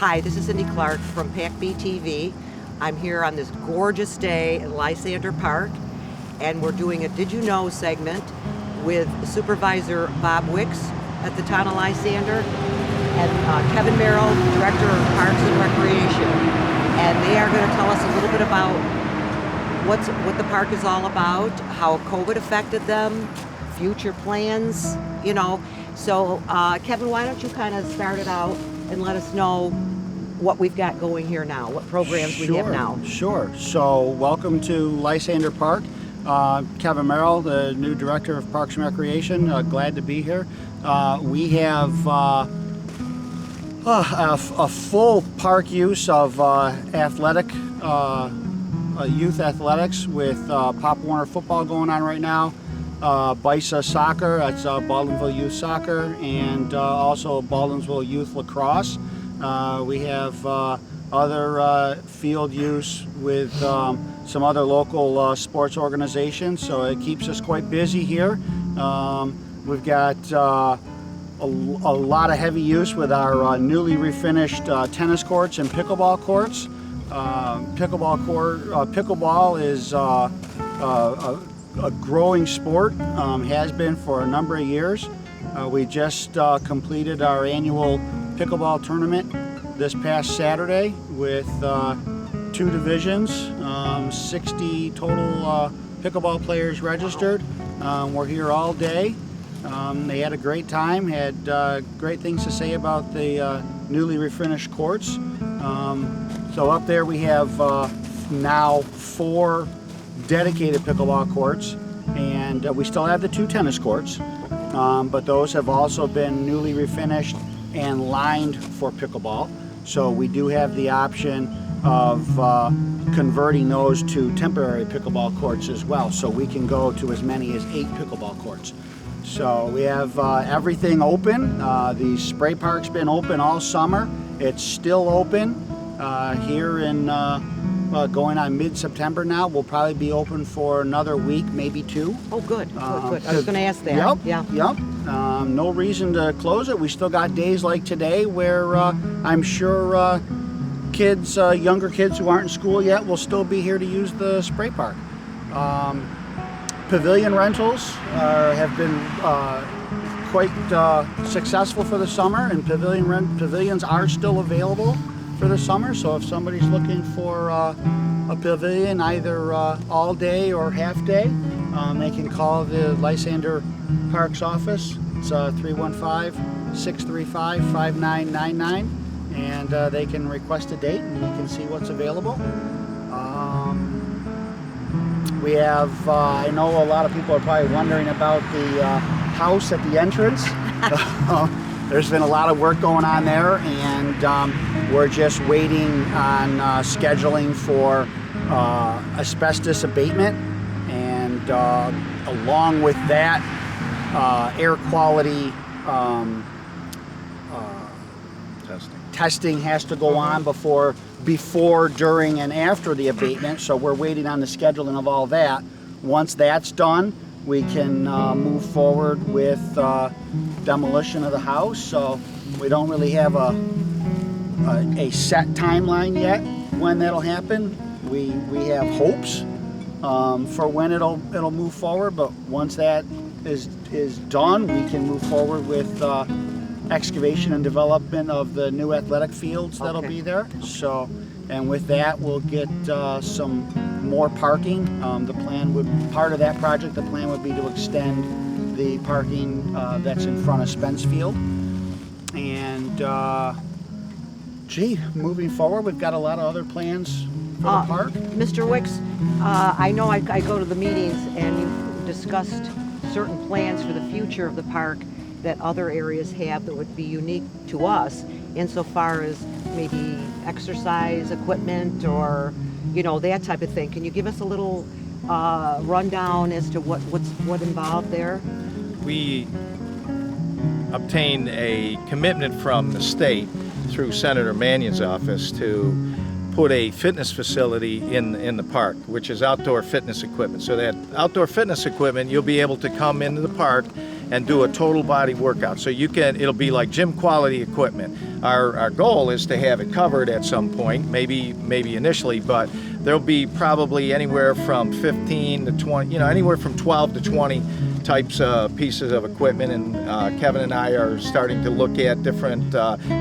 Hi, this is Cindy Clark from PAC-B TV. I'm here on this gorgeous day at Lysander Park, and we're doing a Did You Know segment with Supervisor Bob Wicks at the town of Lysander and Kevin Merrill, Director of Parks and Recreation. And they are going to tell us a little bit about what the park is all about, how COVID affected them, future plans, you know. So Kevin, why don't you kind of start it out and let us know what we've got going here now, what programs we have now. Sure. So welcome to Lysander Park. Kevin Merrill, the new Director of Parks and Recreation. Glad to be here. We have a full park use of athletic, youth athletics with Pop Warner football going on right now. BISA soccer, that's Baldwinsville Youth Soccer, and also Baldwinsville Youth Lacrosse. We have other field use with some other local sports organizations, so it keeps us quite busy here. We've got a lot of heavy use with our newly refinished tennis courts and pickleball courts. Pickleball is a growing sport, has been for a number of years. We just completed our annual pickleball tournament this past Saturday with 2 divisions, 60 total pickleball players registered. We're here all day. They had a great time, had great things to say about the newly refinished courts. So up there we have now 4 dedicated pickleball courts, and we still have the 2 tennis courts, but those have also been newly refinished and lined for pickleball. So we do have the option of converting those to temporary pickleball courts as well, so we can go to as many as 8 pickleball courts. So we have everything open. The spray park's been open all summer. It's still open here in going on mid-September now. We'll probably be open for another week, maybe 2. Oh, good. I was going to ask that. Yep. No reason to close it. We still got days like today where I'm sure kids, younger kids who aren't in school yet, will still be here to use the spray park. Pavilion rentals have been quite successful for the summer, and pavilions are still available for the summer. So if somebody's looking for a pavilion, either all day or half day, they can call the Lysander Parks office. It's 315-635-5999, and they can request a date and we can see what's available. We have, I know a lot of people are probably wondering about the house at the entrance. There's been a lot of work going on there, and we're just waiting on scheduling for asbestos abatement, and along with that, air quality testing has to go on before, during, and after the abatement. So we're waiting on the scheduling of all that. Once that's done, we can move forward with demolition of the house. So we don't really have a set timeline yet when that'll happen. We have hopes for when it'll move forward, but once that is done, we can move forward with excavation and development of the new athletic fields that'll be there. So, and with that, we'll get some more parking. Part of that project, the plan would be to extend the parking that's in front of Spence Field. And moving forward, we've got a lot of other plans for the park. Mr. Wicks, I know I go to the meetings and you've discussed certain plans for the future of the park that other areas have that would be unique to us insofar as maybe exercise equipment or, you know, that type of thing. Can you give us a little rundown as to what's involved there? We obtained a commitment from the state through Senator Mannion's office to put a fitness facility in the park, which is outdoor fitness equipment. So that outdoor fitness equipment, you'll be able to come into the park and do a total body workout. So it'll be like gym quality equipment. Our goal is to have it covered at some point, maybe initially, but there'll be probably anywhere from 15 to 20, anywhere from 12 to 20 types of pieces of equipment, and Kevin and I are starting to look at different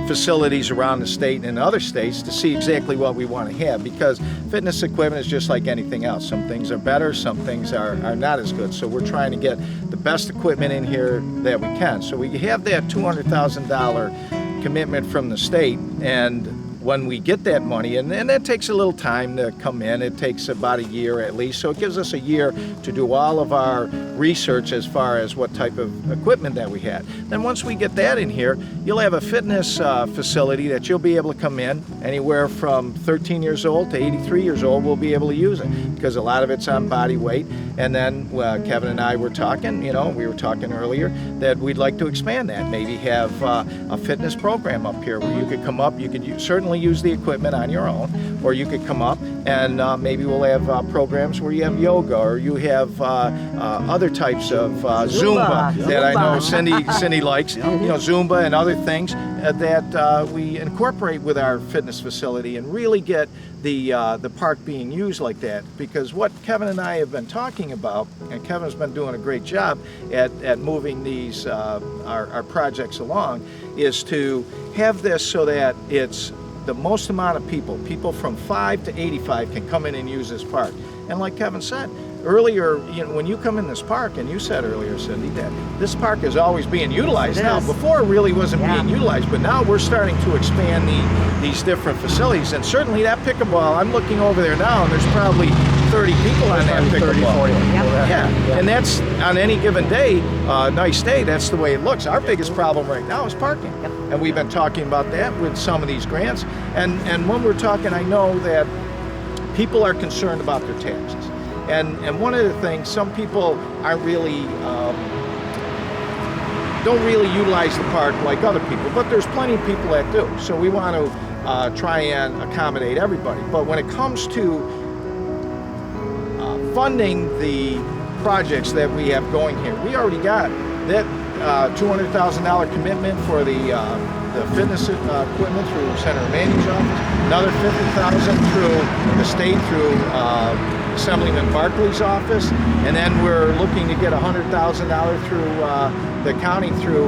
facilities around the state and in other states to see exactly what we want to have, because fitness equipment is just like anything else. Some things are better, some things are not as good. So we're trying to get the best equipment in here that we can. So we have that $200,000 commitment from the state, and when we get that money, and that takes a little time to come in, it takes about a year at least, so it gives us a year to do all of our research as far as what type of equipment that we had. Then once we get that in here, you'll have a fitness facility that you'll be able to come in anywhere from 13 years old to 83 years old. We'll be able to use it because a lot of it's on body weight. And then Kevin and I were talking, we were talking earlier that we'd like to expand that, maybe have a fitness program up here where you could come up, you could certainly use the equipment on your own, or you could come up and maybe we'll have programs where you have yoga, or you have other types of Zumba that I know Cindy likes, Zumba and other things that we incorporate with our fitness facility and really get the park being used like that. Because what Kevin and I have been talking about, and Kevin's been doing a great job at moving these our projects along, is to have this so that it's the most amount of people from 5 to 85 can come in and use this park. And like Kevin said earlier, when you come in this park, and you said earlier, Cindy, that this park is always being utilized now. Before it really wasn't being utilized, but now we're starting to expand these different facilities. And certainly that pickleball, I'm looking over there now, and there's probably 30 people on that pickleball. 40. Yeah, and that's on any given day, nice day, that's the way it looks. Our biggest problem right now is parking. And we've been talking about that with some of these grants. And when we're talking, I know that people are concerned about their taxes. And one of the things, some people aren't really, don't really utilize the park like other people, but there's plenty of people that do. So we want to try and accommodate everybody. But when it comes to funding the projects that we have going here, we already got that $200,000 commitment for the fitness equipment through Senator Manning's office, another $50,000 through the state through Assemblyman Barkley's office, and then we're looking to get $100,000 through the county through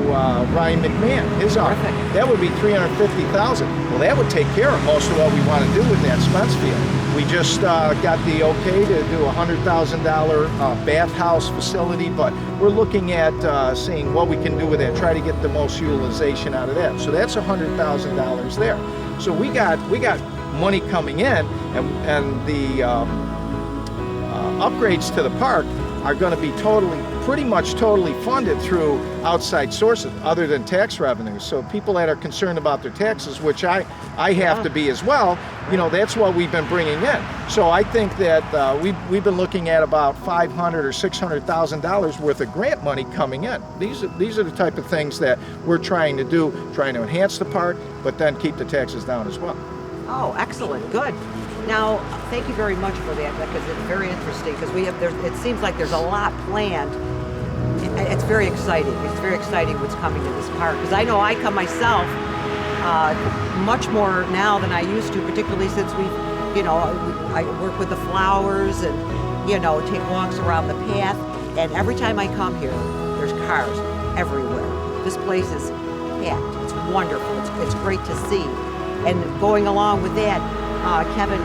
Ryan McMahon, his office. That would be $350,000. Well, that would take care of most of what we want to do with that Spence Field. We just got the okay to do a $100,000 bathhouse facility, but we're looking at seeing what we can do with that, try to get the most utilization out of that. So that's $100,000 there. So we got money coming in, and the upgrades to the park are going to be pretty much totally funded through outside sources other than tax revenues. So people that are concerned about their taxes, which I have to be as well, that's what we've been bringing in. So I think that we've been looking at about $500,000 or $600,000 worth of grant money coming in. These are the type of things that we're trying to do, trying to enhance the park, but then keep the taxes down as well. Oh, excellent, good. Now, thank you very much for that, because it's very interesting, because it seems like there's a lot planned. It's very exciting. It's very exciting what's coming to this park, because I know I come myself much more now than I used to, particularly since I work with the flowers and, take walks around the path, and every time I come here, there's cars everywhere. This place is packed. It's wonderful. It's great to see. And going along with that, Kevin,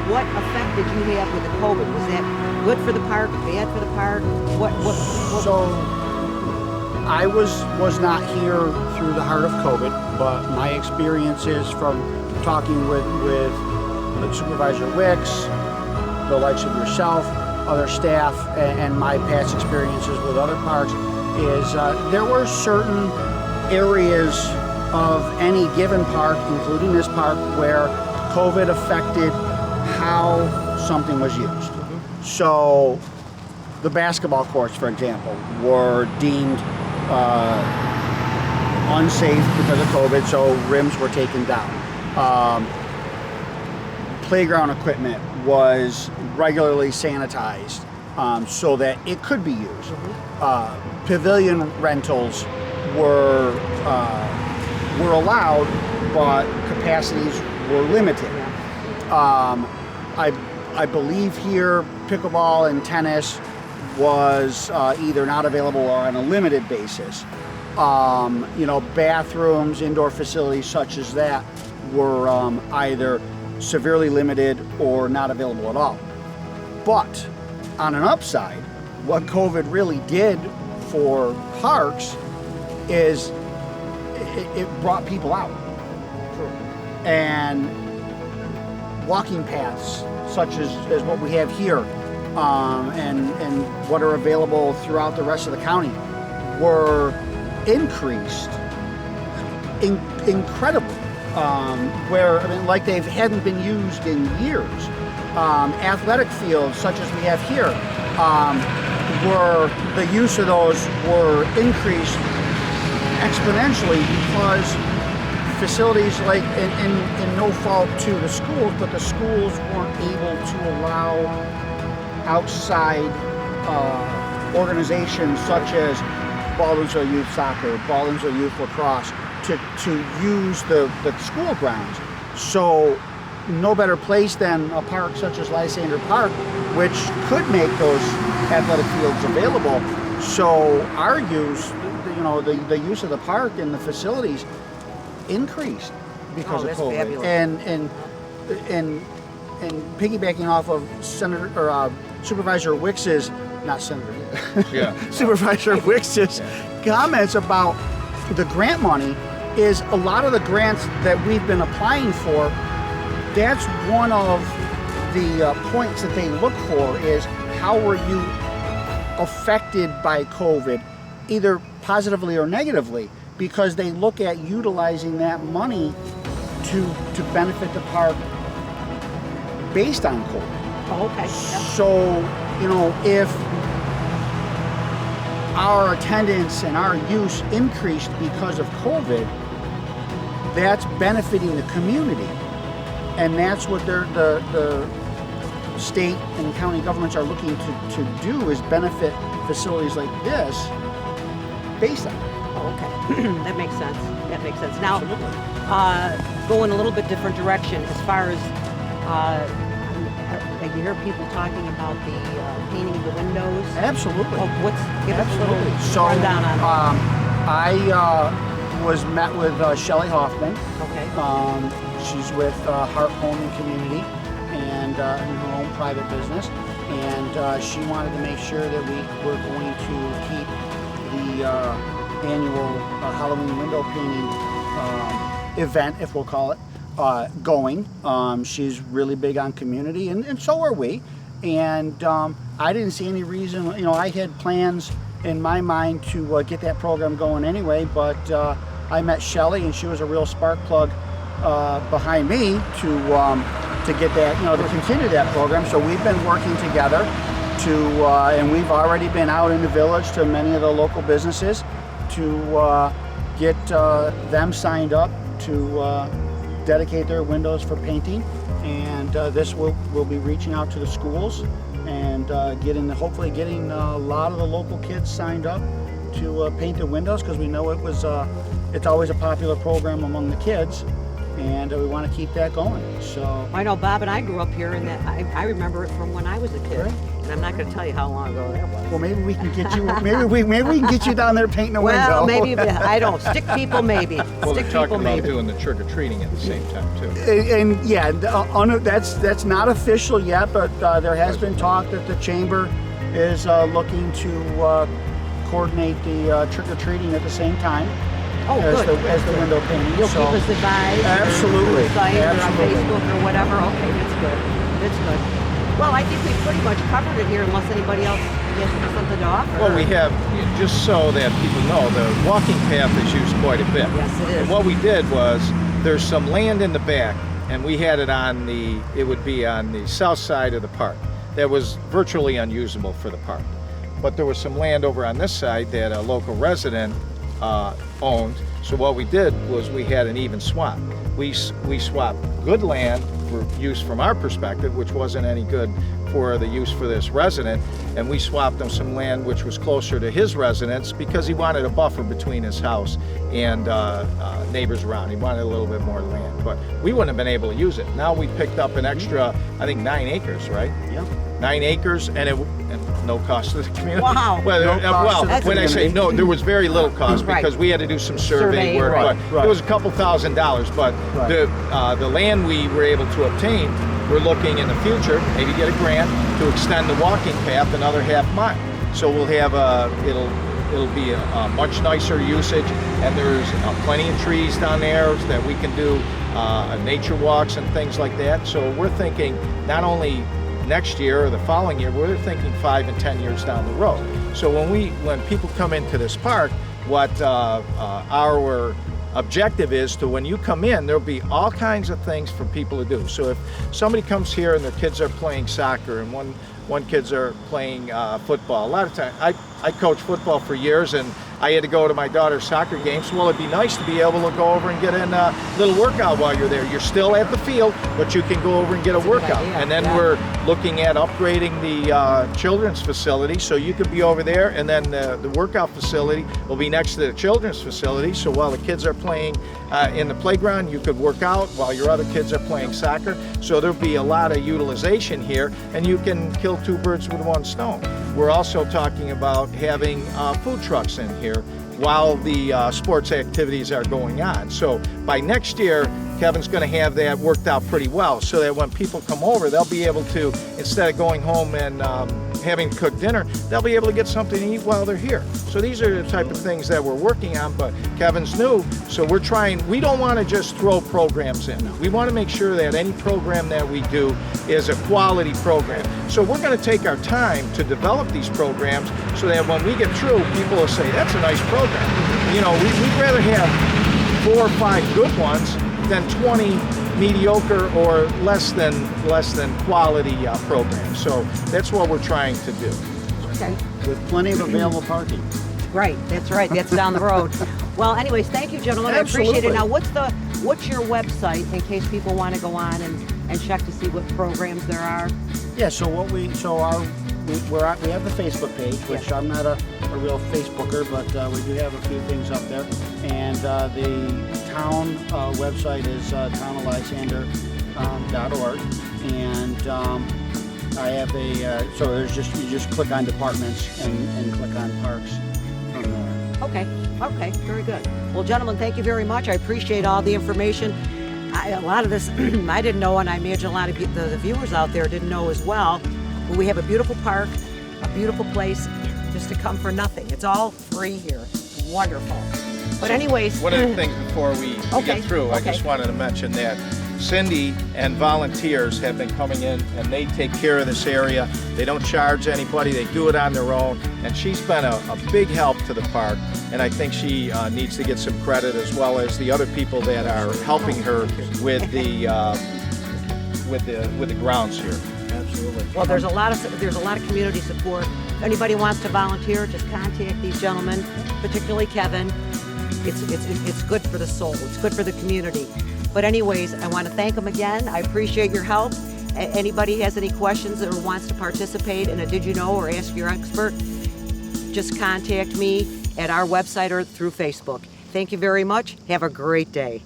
what effect did you have with the COVID? Was that good for the park, bad for the park? What? So I was not here through the heart of COVID, but my experiences from talking with Supervisor Wicks, the likes of yourself, other staff, and my past experiences with other parks is there were certain areas of any given park, including this park, where COVID affected how something was used. So the basketball courts, for example, were deemed unsafe because of COVID, so rims were taken down. Playground equipment was regularly sanitized so that it could be used. pavilion rentals were allowed, but capacities were limited. I believe here pickleball and tennis was either not available or on a limited basis. Bathrooms, indoor facilities such as that were either severely limited or not available at all. But on an upside, what COVID really did for parks is it brought people out. And walking paths such as what we have here and what are available throughout the rest of the county were increased incredibly, like they hadn't been used in years. Athletic fields such as we have here, the use of those were increased exponentially because facilities like, and no fault to the schools, but the schools weren't able to allow outside organizations such as Baldwinsville Youth Soccer, Baldwinsville Youth Lacrosse to use the school grounds. So no better place than a park such as Lysander Park, which could make those athletic fields available. So our use, the use of the park and the facilities increased because of COVID. Fabulous. And piggybacking off of Supervisor Wicks's, not Senator, Supervisor Wicks's comments about the grant money, is a lot of the grants that we've been applying for, that's one of the points that they look for is how were you affected by COVID, either positively or negatively, because they look at utilizing that money to benefit the park based on COVID. Oh, okay. Yep. So, if our attendance and our use increased because of COVID, that's benefiting the community. And that's what the state and county governments are looking to do, is benefit facilities like this based on it. Oh, okay. That makes sense. Now, going a little bit different direction as far as I hear people talking about the painting the windows. Absolutely. Give us a little So rundown on that. I was met with Shelley Hoffman. Okay. She's with Heart Home and Community and in her own private business, and she wanted to make sure that we were going to keep the annual Halloween window painting event, if we'll call it, going. She's really big on community, and so are we. And I didn't see any reason, I had plans in my mind to get that program going anyway, but I met Shelley, and she was a real spark plug behind me to get that, to continue that program. So we've been working together and we've already been out in the village to many of the local businesses to get them signed up to dedicate their windows for painting. And this will be reaching out to the schools and hopefully getting a lot of the local kids signed up to paint the windows, because we know it's always a popular program among the kids, and we want to keep that going. So I know Bob and I grew up here, and I remember it from when I was a kid. Right. And I'm not going to tell you how long ago that was. Well, maybe we can get you. Maybe we can get you down there painting a window. Well, maybe I don't. Stick people, maybe. Well, Stick they're talking people, about maybe. doing the trick or treating at the same time too. And yeah, that's not official yet, but there has been talk that the chamber is looking to coordinate the trick or treating at the same time. Oh, as good. the window painting. You'll keep us advised. Absolutely. Or site or on Absolutely. Facebook or whatever. Okay, that's good. That's good. Well, I think we pretty much covered it here, unless anybody else has something to offer. Well, we have, just so that people know, the walking path is used quite a bit. Yes, it is. And what we did was, there's some land in the back, and we had it it would be on the south side of the park. That was virtually unusable for the park. But there was some land over on this side that a local resident owned. So what we did was we had an even swap. We swapped good land for use from our perspective, which wasn't any good for the use for this resident, and we swapped him some land which was closer to his residence because he wanted a buffer between his house and neighbors around. He wanted a little bit more land, but we wouldn't have been able to use it. Now we picked up an extra, I think 9 acres, right? Yeah. 9 acres, and no cost to the community. Wow. Well, No cost to the when I say community. no, there was very little cost Right. because we had to do some survey Survey, work, right. but it was a couple $1,000s. But Right. the land we were able to obtain, we're looking in the future, maybe get a grant to extend the walking path another half mile. So we'll have it'll be a much nicer usage, and there's plenty of trees down there that we can do nature walks and things like that. So we're thinking not only next year or the following year, we're thinking 5 and 10 years down the road. So when people come into this park, what our objective is to, when you come in, there'll be all kinds of things for people to do. So if somebody comes here and their kids are playing soccer and one kids are playing football, a lot of times I coached football for years, and I had to go to my daughter's soccer games. Well, it'd be nice to be able to go over and get in a little workout while you're there. You're still at the field, but you can go over and get a workout. idea, And then yeah. we're looking at upgrading the children's facility, so you could be over there, and then the workout facility will be next to the children's facility. So while the kids are playing in the playground, you could work out while your other kids are playing soccer. So there'll be a lot of utilization here, and you can kill 2 birds with 1 stone. We're also talking about having food trucks in here while the sports activities are going on. So by next year, Kevin's going to have that worked out pretty well, so that when people come over, they'll be able to, instead of going home and having to cook dinner, they'll be able to get something to eat while they're here. So these are the type of things that we're working on, but Kevin's new, so we're trying, we don't want to just throw programs in. We want to make sure that any program that we do is a quality program. So we're going to take our time to develop these programs so that when we get through, people will say, that's a nice program. You know, we'd rather have 4 or 5 good ones than 20 mediocre or less than quality programs. So that's what we're trying to do. Okay. With plenty of available parking. Right, that's right. That's down the road. Well, anyways, thank you, gentlemen. I appreciate it. Absolutely. Now, what's your website in case people want to go on and check to see what programs there are? Yeah. So we have the Facebook page, which I'm not a real Facebooker, but we do have a few things up there. And the town website is townoflysander.org. And I have so there's you just click on departments and click on parks from there. Okay, very good. Well, gentlemen, thank you very much. I appreciate all the information. A lot of this I didn't know, and I imagine a lot of the viewers out there didn't know as well. But we have a beautiful park, a beautiful place, just to come for nothing. It's all free here. It's wonderful. But anyways, One of the things before we Okay, get through, I okay. just wanted to mention that Cindy and volunteers have been coming in, and they take care of this area. They don't charge anybody, they do it on their own, and she's been a big help to the park, and I think she needs to get some credit, as well as the other people that are helping her with the grounds here. Absolutely. well, there's a lot of community support. If anybody wants to volunteer, just contact these gentlemen, particularly Kevin. It's good for the soul. It's good for the community. But anyways, I want to thank them again. I appreciate your help. Anybody has any questions or wants to participate in a Did You Know or Ask Your Expert, just contact me at our website or through Facebook. Thank you very much. Have a great day.